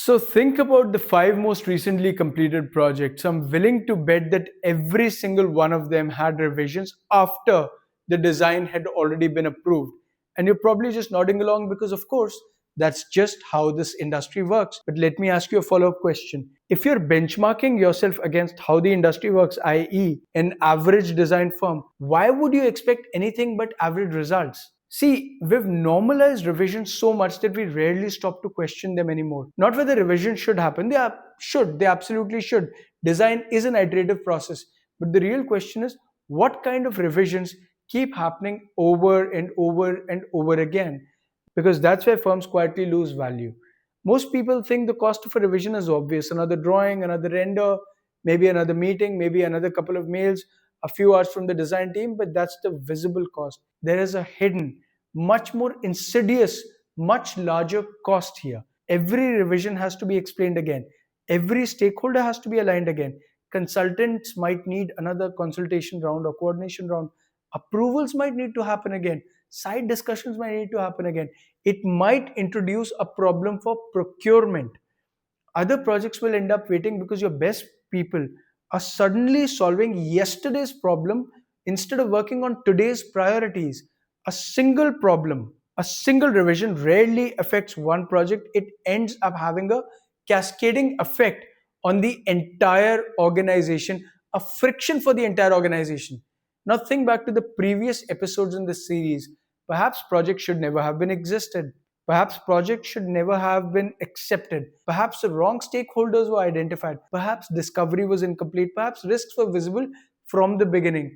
So think about the 5 most recently completed projects. I'm willing to bet that every single one of them had revisions after the design had already been approved. And you're probably just nodding along because, of course, that's just how this industry works. But let me ask you a follow up question. If you're benchmarking yourself against how the industry works, i.e., an average design firm, why would you expect anything but average results? See, we've normalized revisions so much that we rarely stop to question them anymore. Not whether revisions should happen, they absolutely should. Design is an iterative process. But the real question is what kind of revisions keep happening over and over and over again? Because that's where firms quietly lose value. Most people think the cost of a revision is obvious: another drawing, another render, maybe another meeting, maybe another couple of mails, a few hours from the design team, but that's the visible cost. There is a hidden, much more insidious, much larger cost here. Every revision has to be explained again. Every stakeholder has to be aligned again. Consultants might need another consultation round or coordination round. Approvals might need to happen again. Side discussions might need to happen again. It might introduce a problem for procurement. Other projects will end up waiting because your best people are suddenly solving yesterday's problem instead of working on today's priorities. A single problem, a single revision rarely affects one project. It ends up having a cascading effect on the entire organization, a friction for the entire organization. Now think back to the previous episodes in this series. Perhaps projects should never have been existed. Perhaps projects should never have been accepted. Perhaps the wrong stakeholders were identified. Perhaps discovery was incomplete. Perhaps risks were visible from the beginning.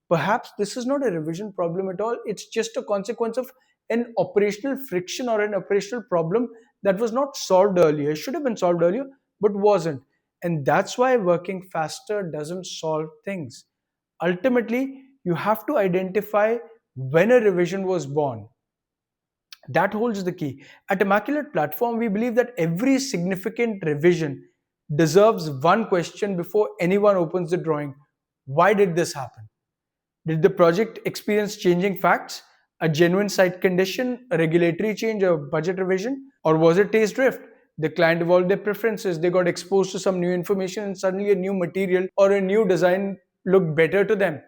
Perhaps this is not a revision problem at all. It's just a consequence of an operational friction or an operational problem that was not solved earlier. It should have been solved earlier, but wasn't. And that's why working faster doesn't solve things. Ultimately, you have to identify when a revision was born. That holds the key. At Immaculate Platform, we believe that every significant revision deserves one question before anyone opens the drawing. Why did this happen? Did the project experience changing facts, a genuine site condition, a regulatory change, a budget revision? Or was it taste drift? The client evolved their preferences, they got exposed to some new information, and suddenly a new material or a new design looked better to them.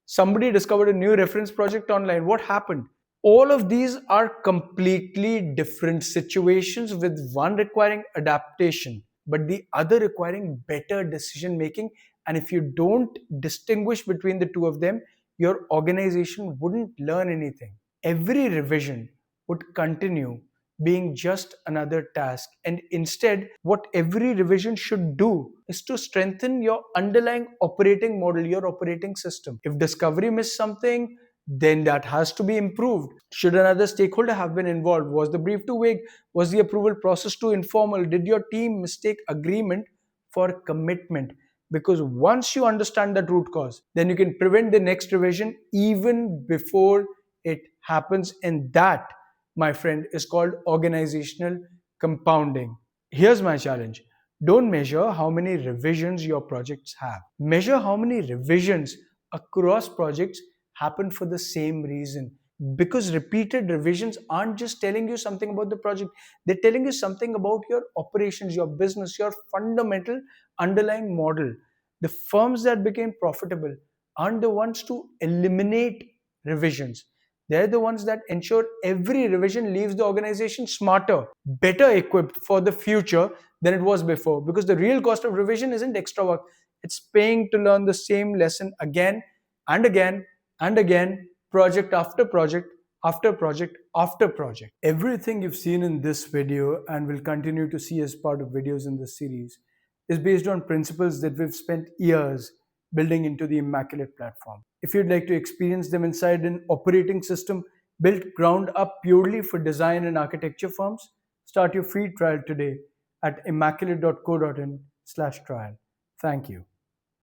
Somebody discovered a new reference project online. What happened? All of these are completely different situations, with one requiring adaptation, but the other requiring better decision making. And if you don't distinguish between the two of them, your organization wouldn't learn anything. Every revision would continue being just another task. And instead, what every revision should do is to strengthen your underlying operating model, your operating system. If discovery missed something, then that has to be improved. Should another stakeholder have been involved? Was the brief too vague? Was the approval process too informal? Did your team mistake agreement for commitment? Because once you understand that root cause, then you can prevent the next revision even before it happens. And that, my friend, is called organizational compounding. Here's my challenge: don't measure how many revisions your projects have, measure how many revisions across projects happen for the same reason. Because repeated revisions aren't just telling you something about the project, they're telling you something about your operations, your business, your fundamental underlying model. The firms that became profitable aren't the ones to eliminate revisions. They're the ones that ensure every revision leaves the organization smarter, better equipped for the future than it was before. Because the real cost of revision isn't extra work, it's paying to learn the same lesson again and again and again, project after project after project after project. Everything you've seen in this video and will continue to see as part of videos in this series is based on principles that we've spent years building into the Immaculate Platform. If you'd like to experience them inside an operating system built ground up purely for design and architecture firms, start your free trial today at immaculate.co.in/trial. Thank you.